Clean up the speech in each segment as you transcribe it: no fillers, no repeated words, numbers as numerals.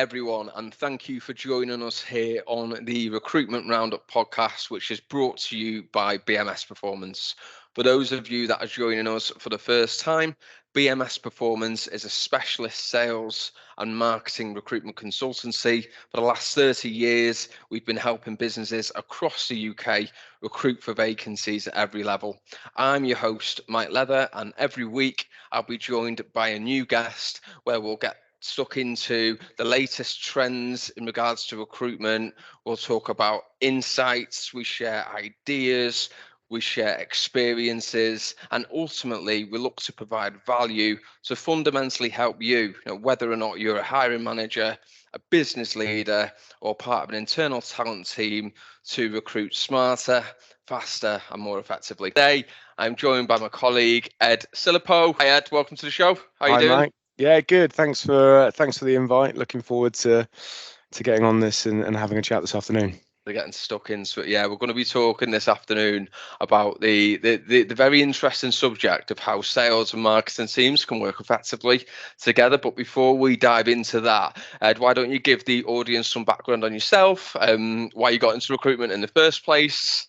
everyone, and thank you for joining us here on the Recruitment Roundup podcast, which is brought to you by BMS Performance. For those of you that are joining us for the first time, BMS Performance is a specialist sales and marketing recruitment consultancy. For the last 30 years, we've been helping businesses across the UK recruit for vacancies at every level. I'm your host, Mike Leather, and every week I'll be joined by a new guest where we'll get stuck into the latest trends in regards to recruitment. We'll talk about insights, we share ideas, we share experiences, and ultimately we look to provide value to fundamentally help you, whether or not you're a hiring manager, a business leader, or part of an internal talent team, to recruit smarter, faster, and more effectively. Today, I'm joined by my colleague, Ed Silipo. Hi, Ed. Welcome to the show. How are you doing? Mike. Yeah, good. Thanks for the invite. Looking forward to getting on this and having a chat this afternoon. We're getting stuck into it. Yeah, we're going to be talking this afternoon about the very interesting subject of how sales and marketing teams can work effectively together. But before we dive into that, Ed, why don't you give the audience some background on yourself, why you got into recruitment in the first place,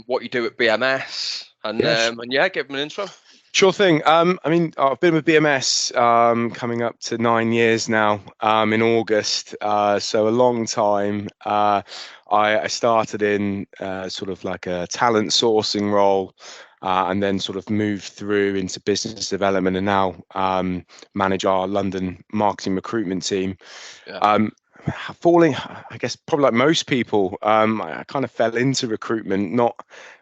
what you do at BMS, and give them an intro. Sure thing. I've been with BMS coming up to 9 years now in August, so a long time. I started in sort of like a talent sourcing role and then sort of moved through into business development and now manage our London marketing recruitment team. Yeah. Falling, I guess, probably like most people, I kind of fell into recruitment, not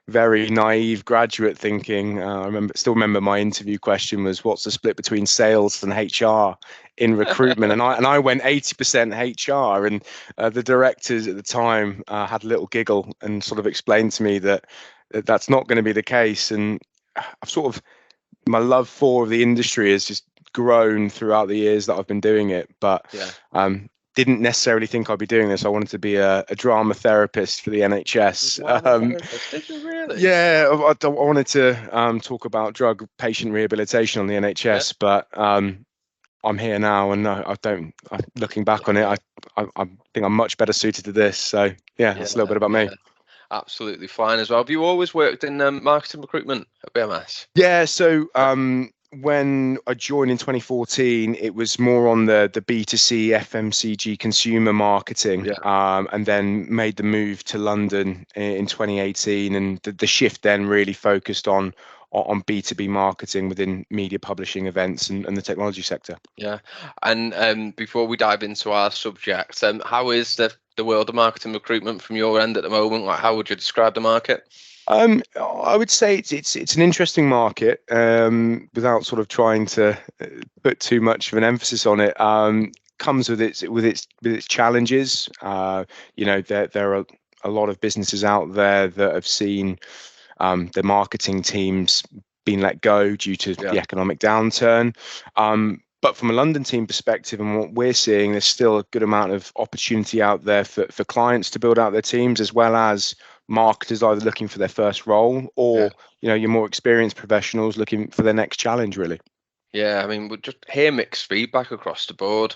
very naive graduate thinking. I still remember my interview question was, what's the split between sales and HR in recruitment? and I went 80% HR, and the directors at the time had a little giggle and sort of explained to me that that's not going to be the case. And I've sort of, my love for the industry has just grown throughout the years that I've been doing it. But didn't necessarily think I'd be doing this. I wanted to be a drama therapist for the NHS. Did you really? Yeah, I wanted to talk about drug patient rehabilitation on the NHS, but I'm here now, and looking back on it, I think I'm much better suited to this. So that's a little bit about me. Absolutely fine as well. Have you always worked in marketing recruitment at BMS? Yeah, so when I joined in 2014, it was more on the B2C FMCG consumer marketing, and then made the move to London in 2018, and the shift then really focused on B2B marketing within media publishing, events, and the technology sector. Yeah, and before we dive into our subject, how is the world of marketing recruitment from your end at the moment? Like, how would you describe the market? I would say it's an interesting market, without sort of trying to put too much of an emphasis on it. Comes with its challenges. There are a lot of businesses out there that have seen the marketing teams being let go due to the economic downturn. But from a London team perspective, and what we're seeing, there's still a good amount of opportunity out there for clients to build out their teams, as well as marketers either looking for their first role or your more experienced professionals looking for their next challenge, really. Yeah, I mean, we just hear mixed feedback across the board.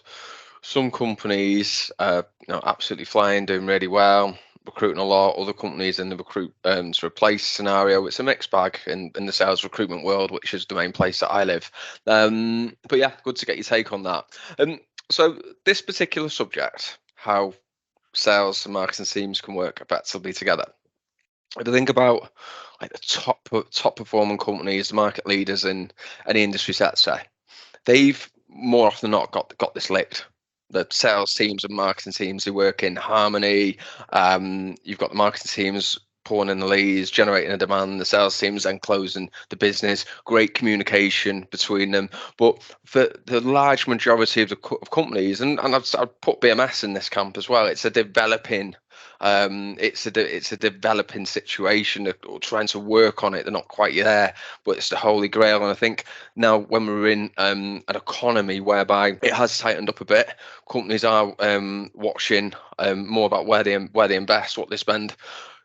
Some companies absolutely flying, doing really well, recruiting a lot. Other companies in the recruit to replace scenario, it's a mixed bag in the sales recruitment world, which is the main place that I live. But yeah, good to get your take on that. So this particular subject, how sales and marketing teams can work effectively together. If you think about like the top performing companies, the market leaders in any industry sector, they've more often than not got this licked. The sales teams and marketing teams, they work in harmony. You've got the marketing teams pouring in the leads, generating a demand, the sales teams then closing the business, great communication between them. But for the large majority of companies, and I'd put BMS in this camp as well, it's a developing situation, or trying to work on it. They're not quite there, but it's the holy grail. And I think now when we're in an economy whereby it has tightened up a bit, companies are watching more about where they invest, what they spend.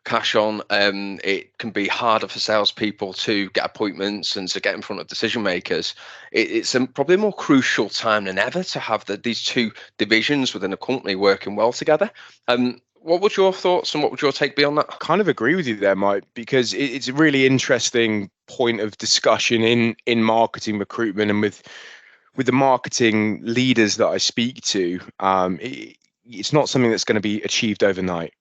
cash on, it can be harder for salespeople to get appointments and to get in front of decision makers. It's probably a more crucial time than ever to have these two divisions within a company working well together. What would your thoughts and what would your take be on that? Kind of agree with you there, Mike, because it's a really interesting point of discussion in marketing recruitment, and with the marketing leaders that I speak to, it's not something that's going to be achieved overnight.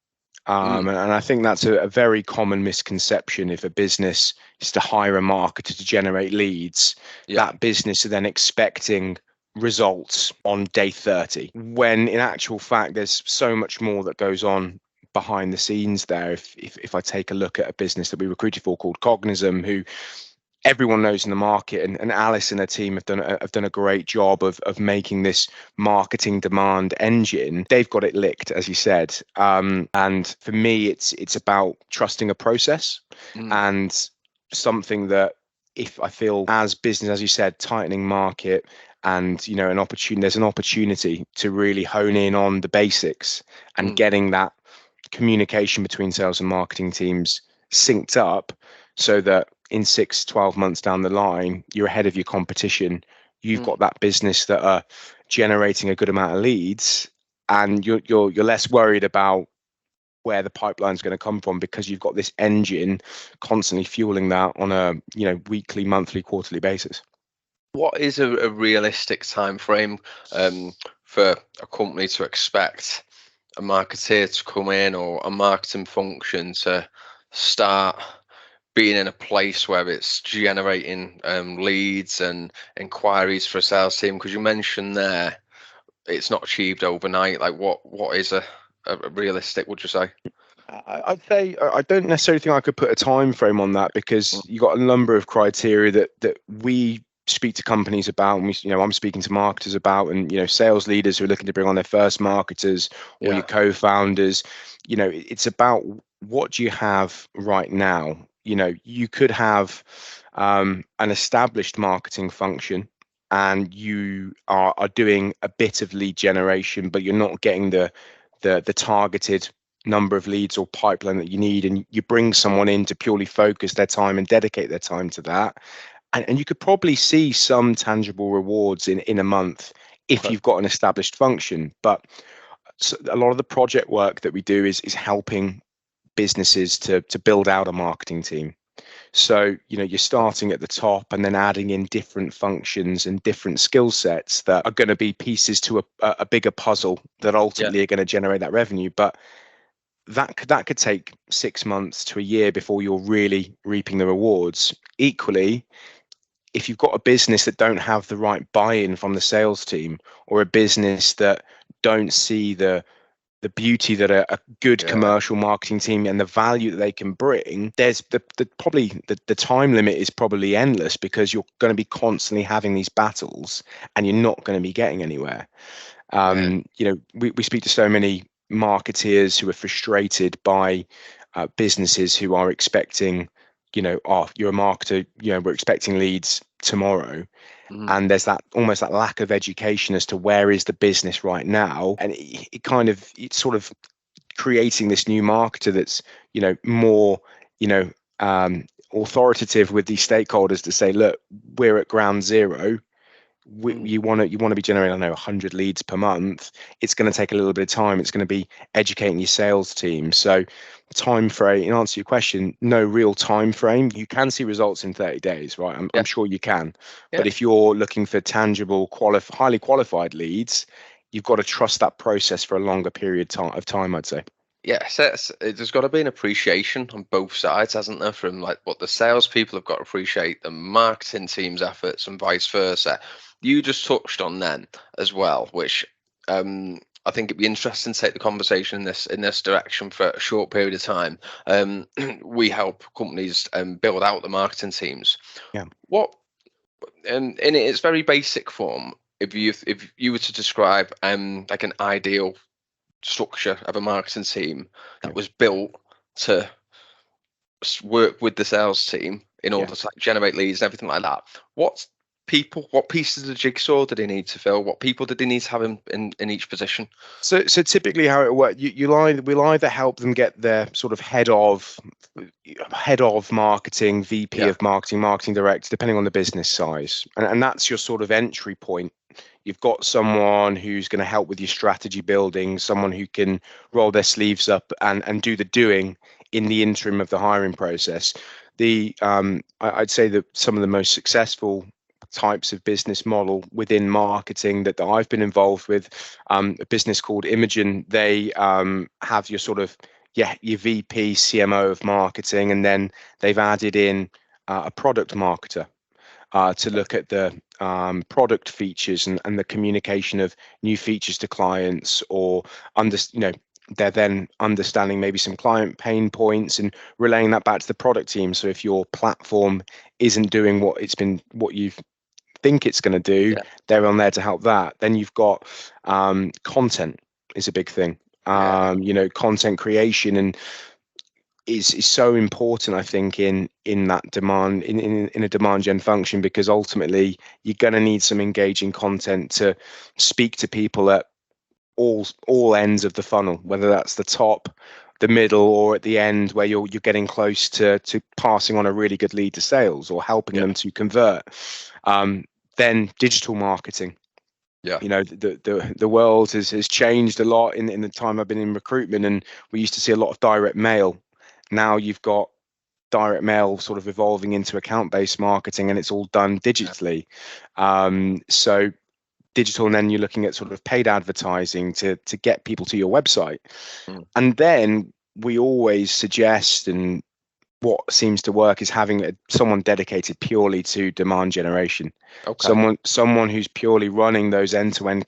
And I think that's a very common misconception. If a business is to hire a marketer to generate leads, that business are then expecting results on day 30, when in actual fact there's so much more that goes on behind the scenes there. If I take a look at a business that we recruited for called Cognism, who everyone knows in the market, and Alice and her team have done a great job of making this marketing demand engine. They've got it licked, as you said. And for me, it's about trusting a process and something that, if I feel as business, as you said, tightening market, and there's an opportunity to really hone in on the basics and getting that communication between sales and marketing teams synced up, so that in 6-12 months down the line, you're ahead of your competition. You've got that business that are generating a good amount of leads, and you're less worried about where the pipeline's going to come from, because you've got this engine constantly fueling that on a weekly, monthly, quarterly basis. What is a realistic time frame for a company to expect a marketeer to come in, or a marketing function to start being in a place where it's generating leads and inquiries for a sales team? Because you mentioned there it's not achieved overnight. Like what is a realistic, would you say? I'd say I don't necessarily think I could put a time frame on that, because you've got a number of criteria that we speak to companies about, and I'm speaking to marketers about, and sales leaders who are looking to bring on their first marketers, or your co-founders. It's about, what do you have right now? You could have an established marketing function, and you are doing a bit of lead generation, but you're not getting the targeted number of leads or pipeline that you need, and you bring someone in to purely focus their time and dedicate their time to that, and you could probably see some tangible rewards in a month if you've got an established function. But a lot of the project work that we do is helping businesses to build out a marketing team. So you're starting at the top and then adding in different functions and different skill sets that are going to be pieces to a bigger puzzle that ultimately are going to generate that revenue. But that could take 6 months to a year before you're really reaping the rewards. Equally, if you've got a business that don't have the right buy-in from the sales team, or a business that don't see the beauty that a good commercial marketing team and the value that they can bring, there's the time limit is probably endless, because you're going to be constantly having these battles and you're not going to be getting anywhere. We speak to so many marketeers who are frustrated by businesses who are expecting, oh, you're a marketer, we're expecting leads tomorrow. And there's almost that lack of education as to where is the business right now, and it's sort of creating this new marketer that's more authoritative with these stakeholders to say, look, we're at ground zero. You want to be generating, 100 leads per month. It's going to take a little bit of time. It's going to be educating your sales team. So time frame, in answer to your question, no real time frame. You can see results in 30 days, right? I'm sure you can. But if you're looking for tangible, highly qualified leads, you've got to trust that process for a longer period of time, I'd say. Yes, there's got to be an appreciation on both sides, hasn't there? From like what the salespeople have got to appreciate the marketing team's efforts, and vice versa. You just touched on then as well, which I think it'd be interesting to take the conversation in this direction for a short period of time. We help companies build out the marketing teams. Yeah. What in its very basic form, if you were to describe like an ideal structure of a marketing team that was built to work with the sales team in order to generate leads and everything like that, what people? What pieces of the jigsaw did he need to fill? What people did he need to have in each position? So typically how it works, we'll either help them get their sort of head of marketing, VP of marketing, marketing director, depending on the business size, and that's your sort of entry point. You've got someone who's going to help with your strategy building, someone who can roll their sleeves up and do the doing in the interim of the hiring process. I'd say that some of the most successful types of business model within marketing that I've been involved with, a business called Imogen, they have your sort of your VP, CMO of marketing, and then they've added in a product marketer to look at the product features and the communication of new features to clients, or they're then understanding maybe some client pain points and relaying that back to the product team. So if your platform isn't doing what you think it's going to do, they're on there to help that. Then you've got content is a big thing. Content creation and is so important, I think, in that demand in a demand gen function, because ultimately you're going to need some engaging content to speak to people at all ends of the funnel, whether that's the top, the middle, or at the end where you're getting close to passing on a really good lead to sales or helping them to convert. Then digital marketing. The world has changed a lot in the time I've been in recruitment, and we used to see a lot of direct mail. Now you've got direct mail sort of evolving into account-based marketing, and it's all done digitally. So digital, and then you're looking at sort of paid advertising to get people to your website. And then we always suggest, and what seems to work, is having someone dedicated purely to demand generation. Someone who's purely running those end-to-end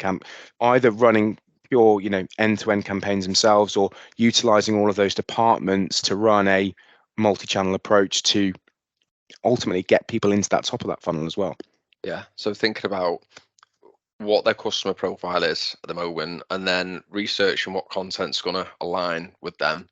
either running pure end-to-end campaigns themselves, or utilizing all of those departments to run a multi-channel approach to ultimately get people into that top of that funnel as well. So thinking about what their customer profile is at the moment, and then researching what content's going to align with them,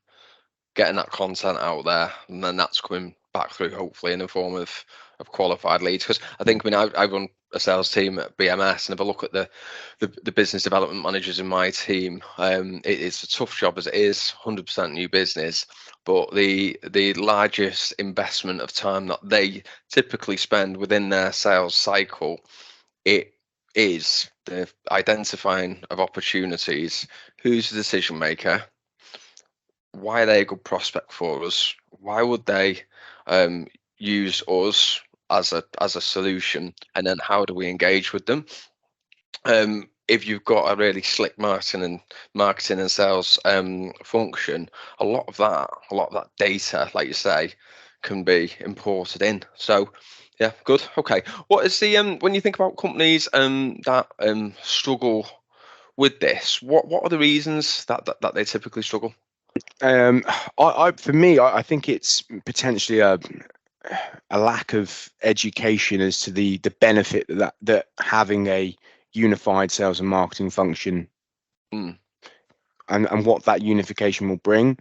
getting that content out there, and then that's coming back through hopefully in the form of qualified leads. Because I run a sales team at BMS, and if I look at the business development managers in my team, it's a tough job as it is, 100% new business, but the largest investment of time that they typically spend within their sales cycle, it is the identifying of opportunities. Who's the decision maker? Why are they a good prospect for us? Why would they use us as a solution? And then how do we engage with them? If you've got a really slick marketing and sales function, a lot of that data, like you say, can be imported in. So yeah, good. Okay. What is the when you think about companies that struggle with this, what are the reasons that they typically struggle? For me, I think it's potentially a lack of education as to the benefit that having a unified sales and marketing function and what that unification will bring.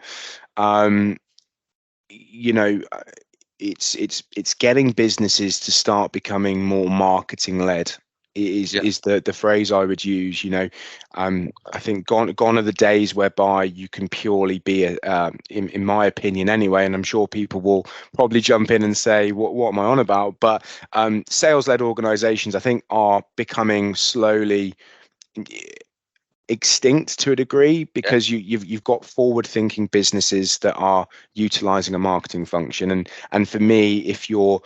It's getting businesses to start becoming more marketing led is the phrase I would use. I think gone are the days whereby you can purely be in my opinion anyway, and I'm sure people will probably jump in and say what am I on about, but sales led organizations I think are becoming slowly extinct to a degree, because you've got forward thinking businesses that are utilizing a marketing function, and for me, if you're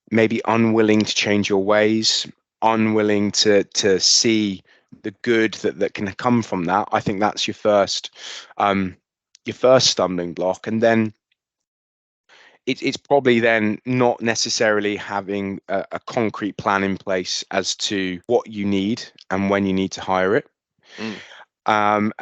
maybe unwilling to change your ways, unwilling to see the good that can come from that, I think that's your first stumbling block. And then it's probably then not necessarily having a concrete plan in place as to what you need and when you need to hire it. And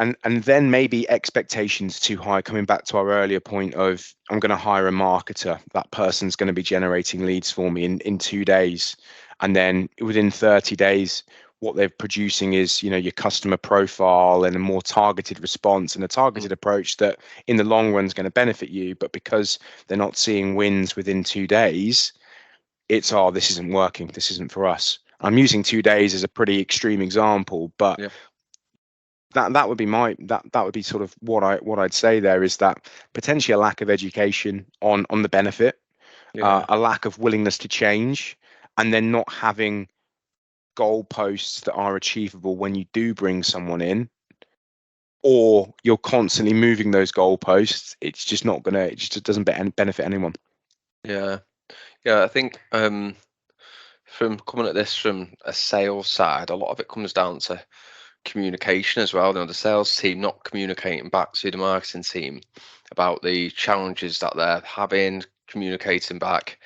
then maybe expectations too high, coming back to our earlier point of, I'm going to hire a marketer, that person's going to be generating leads for me in 2 days, and then within 30 days what they're producing is your customer profile and a more targeted response and a targeted approach that in the long run is going to benefit you. But because they're not seeing wins within 2 days, it's, oh, this isn't working, this isn't for us. I'm using 2 days as a pretty extreme example, but Yeah. that would be that would be sort of what I'd say there, is that potentially a lack of education on the benefit, Yeah. a lack of willingness to change, and then not having goalposts that are achievable when you do bring someone in, or you're constantly moving those goalposts. It's just not gonna, it just doesn't benefit anyone. Yeah. Yeah. I think from coming at this from a sales side, a lot of it comes down to communication as well. You know, the sales team not communicating back to the marketing team about the challenges that they're having, communicating back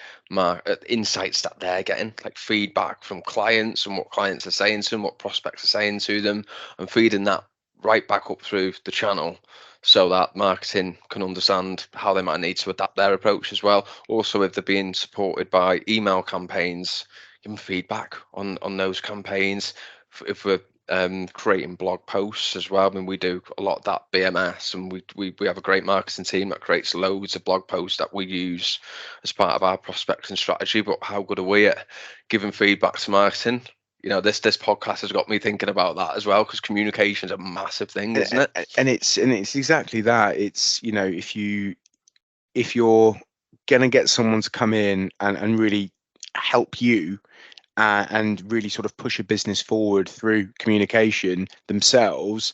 insights that they're getting, like feedback from clients and what clients are saying to them, what prospects are saying to them, and feeding that right back up through the channel so that marketing can understand how they might need to adapt their approach as well. Also, if they're being supported by email campaigns, give them feedback on those campaigns. If we're creating blog posts as well, I mean, we do a lot of that BMS, and we have a great marketing team that creates loads of blog posts that we use as part of our prospecting strategy. But how good are we at giving feedback to marketing? You know, this podcast has got me thinking about that as well, because communication is a massive thing, isn't it? And it's exactly that. It's, you know, if you're gonna get someone to come in and really help you, and really sort of push a business forward through communication themselves,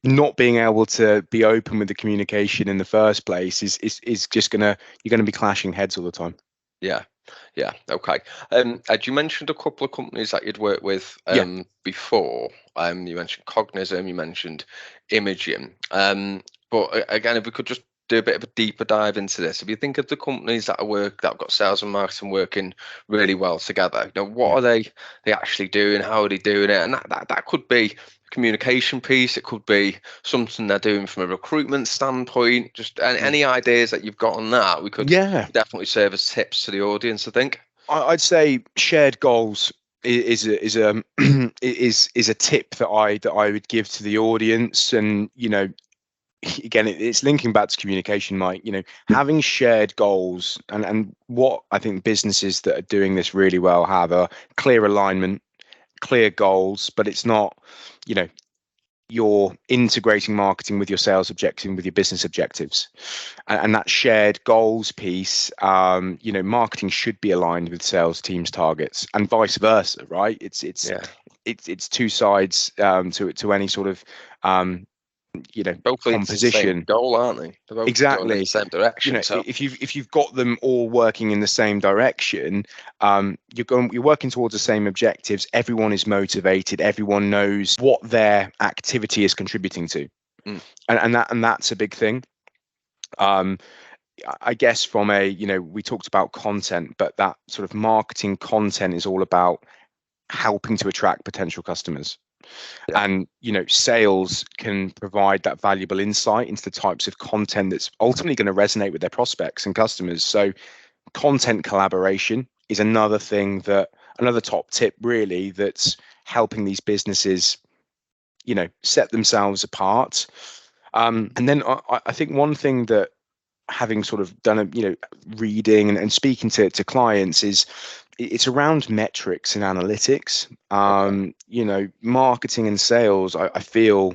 not being able to be open with the communication in the first place is just you're gonna be clashing heads all the time. Yeah. Yeah. Okay. Had you mentioned a couple of companies that you'd worked with Yeah. before? You mentioned Cognism, you mentioned Imaging. But again, if we could just do a bit of a deeper dive into this. If you think of the companies that that have got sales and marketing working really well together, you know, what are they actually doing? How are they doing it? And that could be communication piece. It could be something they're doing from a recruitment standpoint. Just any ideas that you've got on that, we could definitely serve as tips to the audience, I think. I'd say shared goals is a is a tip that I would give to the audience. And, you know, again, it's linking back to communication, Mike. You know, having shared goals, and what I think businesses that are doing this really well have a clear alignment, clear goals. But it's not, you know, you're integrating marketing with your sales objectives, with your business objectives, and that shared goals piece. You know, marketing should be aligned with sales teams' targets, and vice versa, right? It's two sides to any sort of you know, Both lead to the same composition. goal, aren't they? They're both going in the same You direction. know, So if you've got them all working in the same direction, you're working towards the same objectives. Everyone is motivated. Everyone knows what their activity is contributing to, and that's a big thing. I guess from a, you know, we talked about content, but that sort of marketing content is all about helping to attract potential customers. Yeah. And, you know, sales can provide that valuable insight into the types of content that's ultimately going to resonate with their prospects and customers. So content collaboration is another thing, another top tip really, that's helping these businesses, you know, set themselves apart. And then I think one thing that, having sort of done a, you know, reading and speaking to clients, is it's around metrics and analytics. You know, marketing and sales, I feel,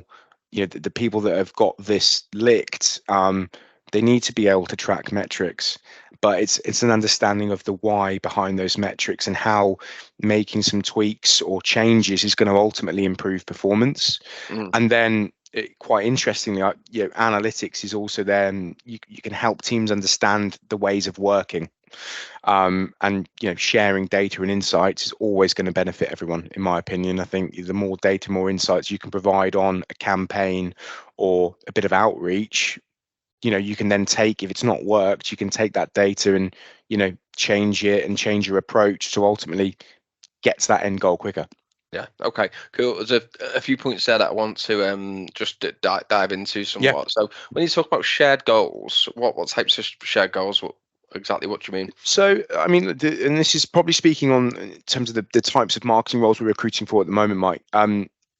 you know, the people that have got this licked, they need to be able to track metrics, but it's an understanding of the why behind those metrics, and how making some tweaks or changes is going to ultimately improve performance. And then, quite interestingly, you know, analytics is also there, and you can help teams understand the ways of working. And, you know, sharing data and insights is always going to benefit everyone, in my opinion. I think the more data, more insights you can provide on a campaign or a bit of outreach, you know, you can then take, if it's not worked, you can take that data and, you know, change it and change your approach to ultimately get to that end goal quicker. Yeah. Okay. Cool. There's a few points there that I want to just dive into somewhat. Yeah. So when you talk about shared goals, what types of shared goals? Exactly what do you mean? So, I mean, and this is probably speaking on in terms of the types of marketing roles we're recruiting for at the moment, Mike.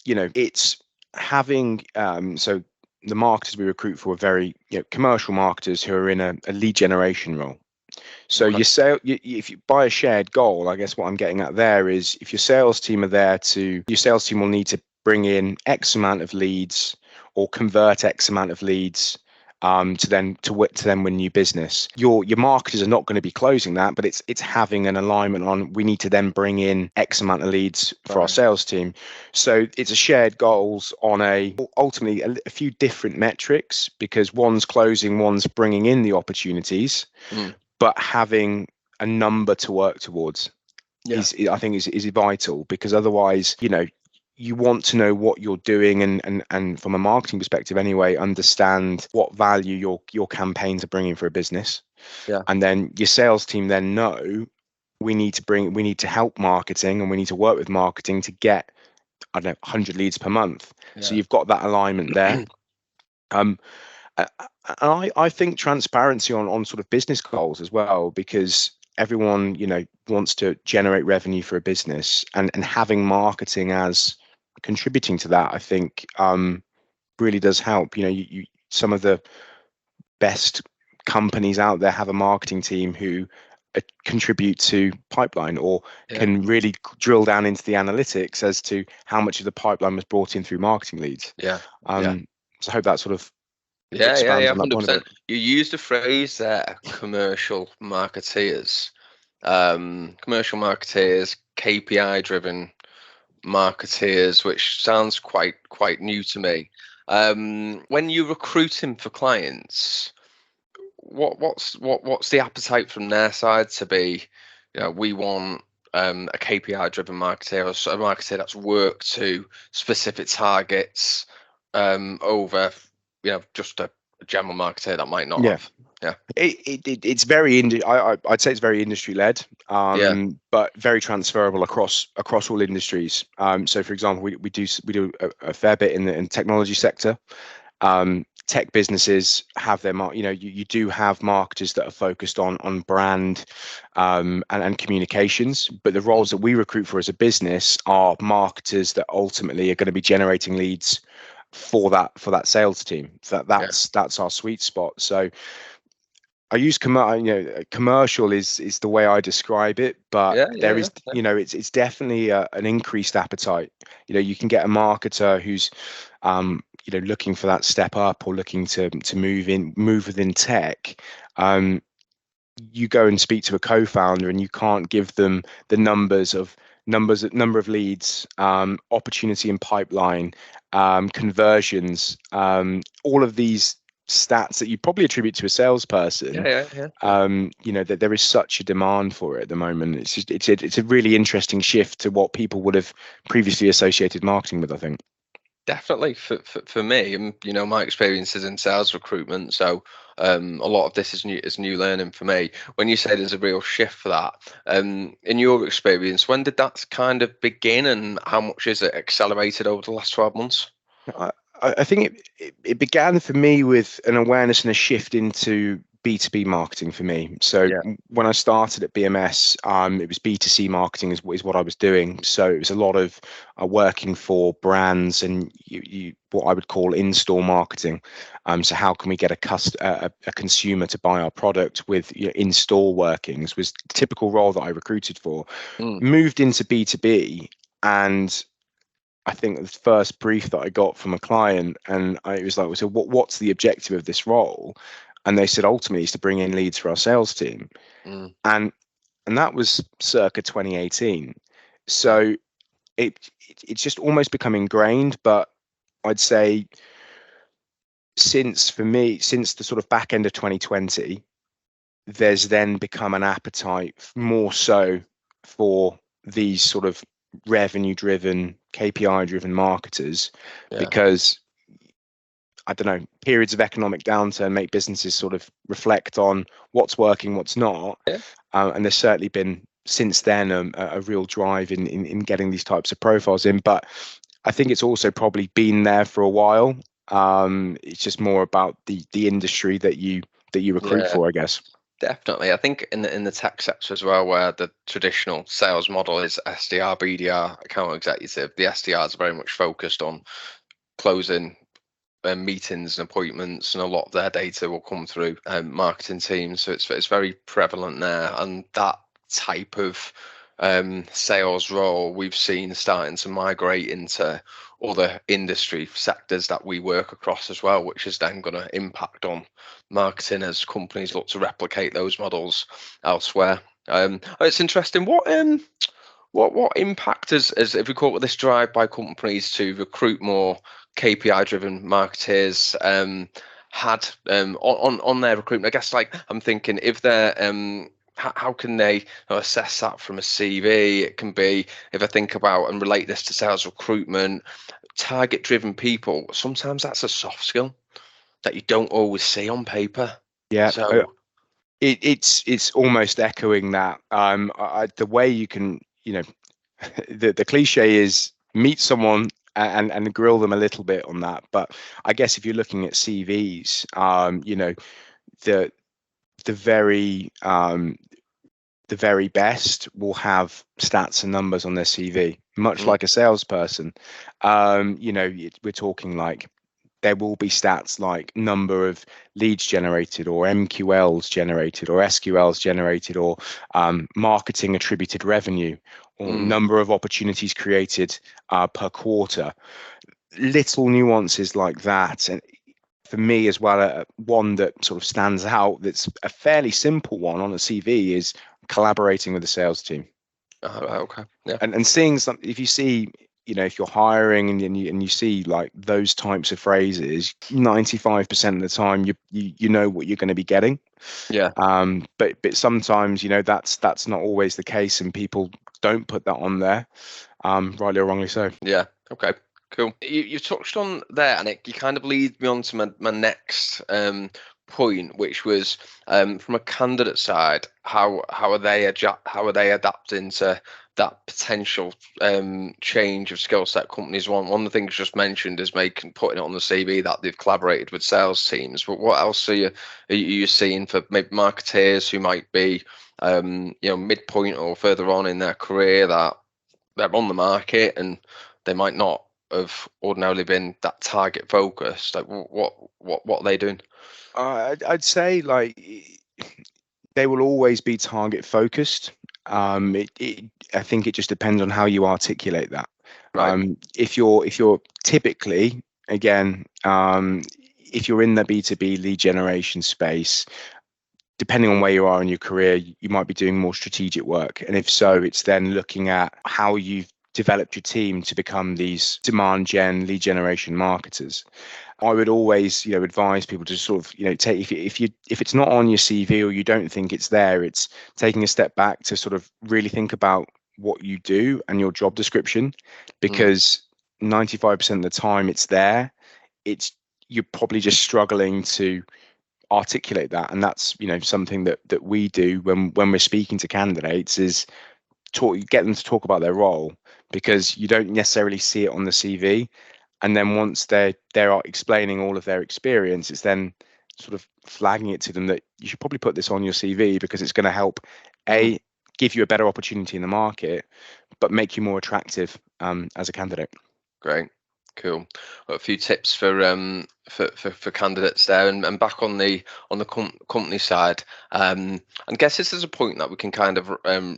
You know, it's having so the marketers we recruit for are very, you know, commercial marketers who are in a lead generation role. So Okay. if you buy a shared goal, I guess what I'm getting at there is if your sales team will need to bring in X amount of leads or convert X amount of leads to then win new business. Your marketers are not going to be closing that, but it's having an alignment on we need to then bring in X amount of leads for our sales team. So it's a shared goals on ultimately a few different metrics because one's closing, one's bringing in the opportunities, but having a number to work towards I think is vital because otherwise, you want to know what you're doing and from a marketing perspective anyway, understand what value your campaigns are bringing for a business. And then your sales team then know we need to help marketing and we need to work with marketing to get, I don't know, 100 leads per month. So you've got that alignment there. And I think transparency on sort of business goals as well, because everyone, wants to generate revenue for a business and having marketing as contributing to that, I think really does help. Some of the best companies out there have a marketing team who contribute to pipeline or can really drill down into the analytics as to how much of the pipeline was brought in through marketing leads. So I hope that sort of expands on that point a bit. You used a phrase there, commercial marketeers. Commercial marketeers, KPI driven marketeers, which sounds quite new to me. When you're recruiting for clients, what's the appetite from their side to be, we want a KPI driven marketer, or a marketer that's worked to specific targets over just a general marketer that might not have. It's very I'd say it's very industry led, but very transferable across all industries. So for example, we do a fair bit in the technology sector. Tech businesses have their you do have marketers that are focused on brand and communications, but the roles that we recruit for as a business are marketers that ultimately are going to be generating leads for that sales team. That's our sweet spot. So I use commercial is the way I describe it, but it's definitely an increased appetite. You can get a marketer who's looking for that step up or looking to move within tech. You go and speak to a co-founder and you can't give them the number of leads, opportunity in pipeline, conversions, all of these stats that you probably attribute to a salesperson. That there is such a demand for it at the moment. It's a really interesting shift to what people would have previously associated marketing with, I think. Definitely for me, and my experience is in sales recruitment, so a lot of this is new learning for me. When you say there's a real shift for that, in your experience, when did that kind of begin, and how much is it accelerated over the last 12 months? I think it began for me with an awareness and a shift into B2B marketing for me. So when I started at BMS, it was B2C marketing is what I was doing. So it was a lot of working for brands and what I would call in-store marketing. So how can we get a consumer to buy our product with in-store workings was the typical role that I recruited for. Moved into B2B, and I think the first brief that I got from a client, and it was like, so what's the objective of this role? And they said, ultimately, it's to bring in leads for our sales team. And that was circa 2018. So it's just almost become ingrained. But I'd say since the sort of back end of 2020, there's then become an appetite more so for these sort of revenue-driven, KPI-driven marketers, because I don't know, periods of economic downturn make businesses sort of reflect on what's working, what's not. And there's certainly been since then a real drive in getting these types of profiles in. But I think it's also probably been there for a while. It's just more about the industry that you recruit for, I guess. Definitely. I think in the tech sector as well, where the traditional sales model is SDR, BDR, account executive, the SDRs are very much focused on closing meetings and appointments, and a lot of their data will come through marketing teams. So it's very prevalent there, and that type of sales role we've seen starting to migrate into other industry sectors that we work across as well, which is then going to impact on marketing as companies look to replicate those models elsewhere. It's interesting. What impact has if we call it this drive by companies to recruit more KPI driven marketers had on their recruitment? I guess, like, I'm thinking, if they're how can they assess that from a CV? It can be, if I think about and relate this to sales recruitment, target driven people, sometimes that's a soft skill that you don't always see on paper. Yeah. So It's almost echoing that. The way you can, the cliche is meet someone and grill them a little bit on that. But I guess if you're looking at CVs, the the very best will have stats and numbers on their CV, much like a salesperson. We're talking like, there will be stats like number of leads generated, or MQLs generated, or SQLs generated, or marketing attributed revenue, or number of opportunities created per quarter. Little nuances like that. And for me as well, one that sort of stands out, that's a fairly simple one on a CV, is collaborating with the sales team. Okay. Yeah. And seeing some, if you see, if you're hiring and you see like those types of phrases, 95% of the time you know what you're going to be getting. Yeah. But sometimes that's not always the case, and people don't put that on there, rightly or wrongly so. Yeah. Okay. Cool. You touched on there, and you kind of lead me on to my next point, which was from a candidate side. How are they adapting to that potential change of skill set companies want? One of the things just mentioned is putting it on the CV that they've collaborated with sales teams. But what else are you seeing for maybe marketers who might be midpoint or further on in their career, that they're on the market and they might not have ordinarily been that target focused? Like, what are they doing? I'd say, like, they will always be target focused. I think it just depends on how you articulate that. Right. If you're typically, again, if you're in the B2B lead generation space, depending on where you are in your career, you might be doing more strategic work. And if so, it's then looking at how you've developed your team to become these demand gen lead generation marketers. I would always, advise people to sort of, take, if it's not on your CV, or you don't think it's there, it's taking a step back to sort of really think about what you do and your job description, because 95% of the time it's there. You're probably just struggling to articulate that, and that's something that we do when we're speaking to candidates, is get them to talk about their role, because you don't necessarily see it on the CV. And then once they're explaining all of their experience, it's then sort of flagging it to them that you should probably put this on your CV, because it's going to help give you a better opportunity in the market, but make you more attractive as a candidate. Great. Cool. Well, a few tips for candidates there, and back on the company side. I guess this is a point that we can kind of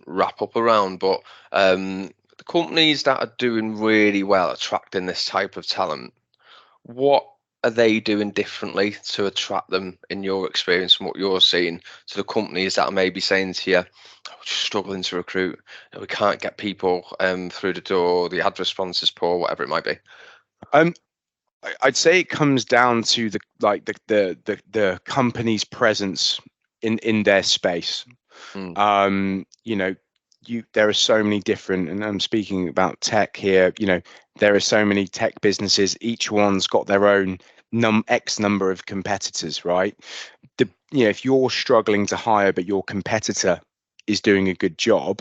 wrap up around, but the companies that are doing really well attracting this type of talent, what are they doing differently to attract them, in your experience and what you're seeing, to the companies that are maybe saying to you, we're just struggling to recruit, we can't get people through the door, the ad response is poor, whatever it might be? I'd say it comes down to the company's presence in their space. There are so many different, and I'm speaking about tech here, there are so many tech businesses, each one's got their own X number of competitors, right? If you're struggling to hire but your competitor is doing a good job,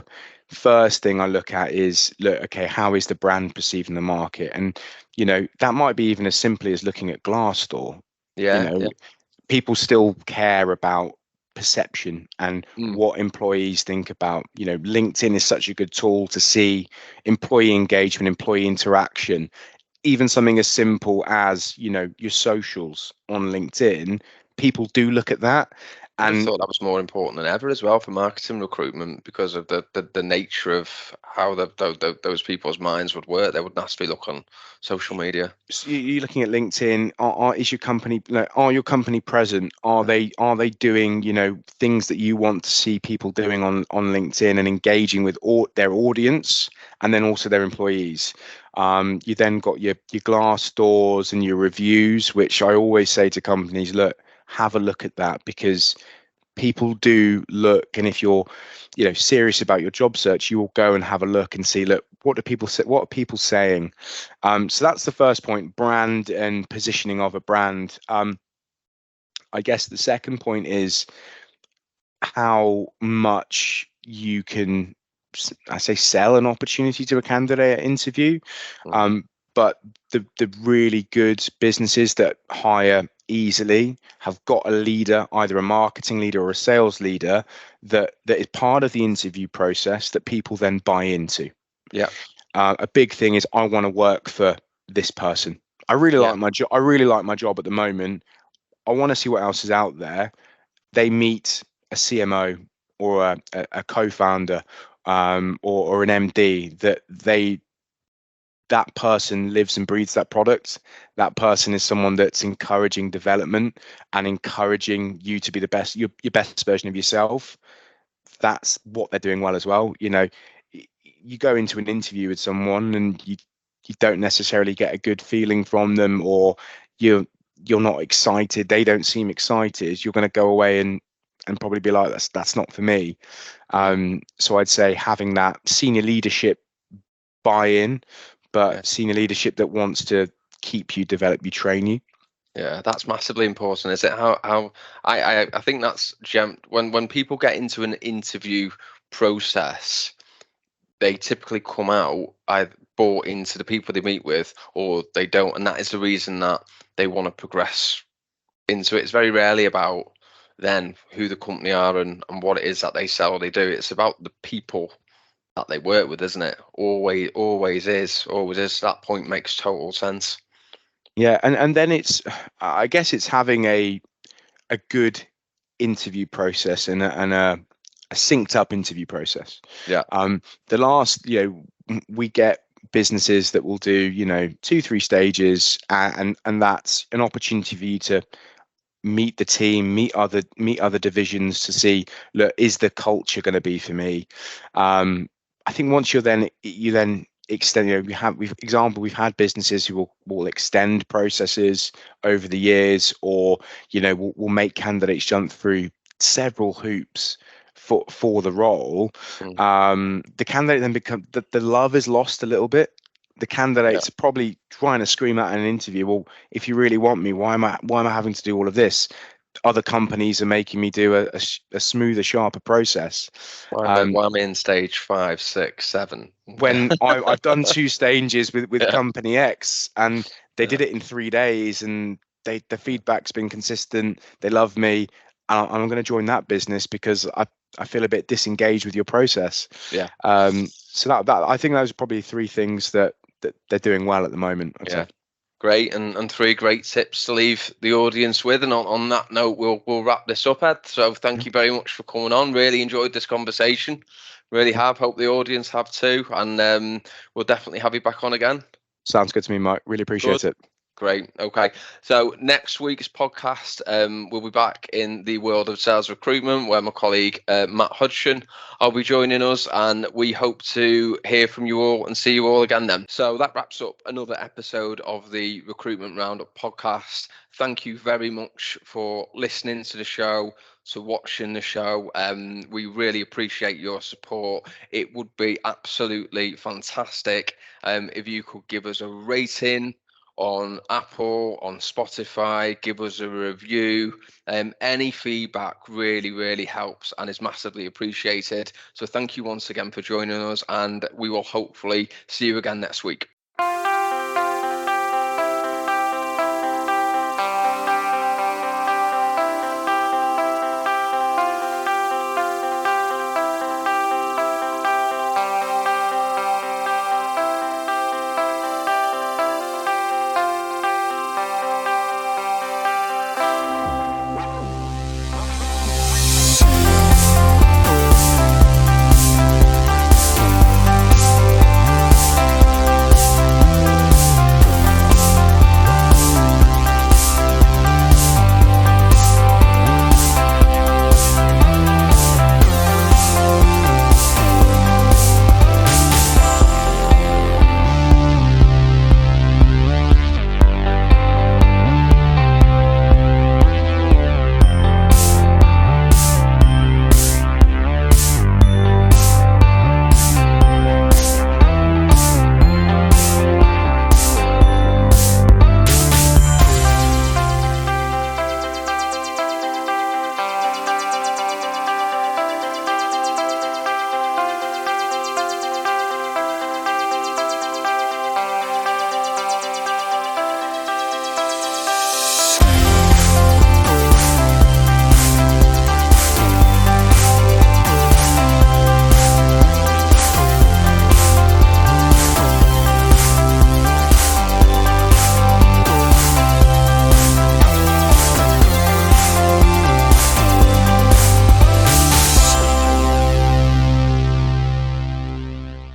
first thing I look at is, okay, how is the brand perceived in the market? And that might be even as simply as looking at Glassdoor. People still care about perception and what employees think about. LinkedIn is such a good tool to see employee engagement, employee interaction. even something as simple as, your socials on LinkedIn, people do look at that. I'd have And thought that was more important than ever as well for marketing recruitment, because of the nature of how those people's minds would work. They wouldn't actually look on social media. you're looking at LinkedIn. Is your company, are your company present? Are they doing, things that you want to see people doing on LinkedIn and engaging with their audience, and then also their employees? You then got your Glassdoors and your reviews, which I always say to companies, look, have a look at that, because people do look, and if you're serious about your job search, you will go and have a look and see, look, what do people say, what are people saying? So that's the first point, brand and positioning of a brand. I guess the second point is how much you can, I say, sell an opportunity to a candidate at interview. But the really good businesses that hire easily have got a leader, either a marketing leader or a sales leader, that is part of the interview process that people then buy into. Yeah. A big thing is, I want to work for this person. I really like my job. I really like my job at the moment. I want to see what else is out there. They meet a CMO or a co-founder, or an MD, that person lives and breathes that product. That person is someone that's encouraging development and encouraging you to be the best, your best version of yourself. That's what they're doing well as well. You go into an interview with someone and you don't necessarily get a good feeling from them, or you're not excited. They don't seem excited. You're going to go away and probably be like, that's not for me. So I'd say having that senior leadership buy-in, but senior leadership that wants to keep you, develop you, train you. Yeah, that's massively important, is it? How I think that's when people get into an interview process, they typically come out either bought into the people they meet with, or they don't, and that is the reason that they want to progress into it. It's very rarely about then who the company are and what it is that they sell or they do. It's about the people that they work with, isn't it? Always is. That point makes total sense. Yeah, and then I guess it's having a good interview process and a synced up interview process. Yeah. The last, we get businesses that will do, 2-3 stages, and that's an opportunity for you to meet the team, meet other divisions, to see, look, is the culture going to be for me? I think once you then extend, we've had businesses who will extend processes over the years, or will make candidates jump through several hoops for the role. The candidate then the love is lost a little bit. The candidates are probably trying to scream out in an interview, well, if you really want me, why am I having to do all of this? Other companies are making me do a smoother, sharper process. Why am I in stage 5, 6, 7? When I've done 2 stages with company X, and they did it in 3 days, and the feedback's been consistent. They love me, and I'm going to join that business because I feel a bit disengaged with your process. Yeah. So that I think those are probably 3 things that they're doing well at the moment, I'd say. Great, and 3 great tips to leave the audience with. And on that note, we'll wrap this up, Ed. So thank you very much for coming on. Really enjoyed this conversation. Really have. Hope the audience have too. And we'll definitely have you back on again. Sounds good to me, Mike. Really appreciate it. Great. Okay. So next week's podcast, we'll be back in the world of sales recruitment, where my colleague Matt Hodgson will be joining us, and we hope to hear from you all and see you all again then. So that wraps up another episode of the Recruitment Roundup podcast. Thank you very much for listening to the show, to watching the show. We really appreciate your support. It would be absolutely fantastic if you could give us a rating on Apple, on Spotify, give us a review. Any feedback really helps and is massively appreciated. So thank you once again for joining us, and we will hopefully see you again next week.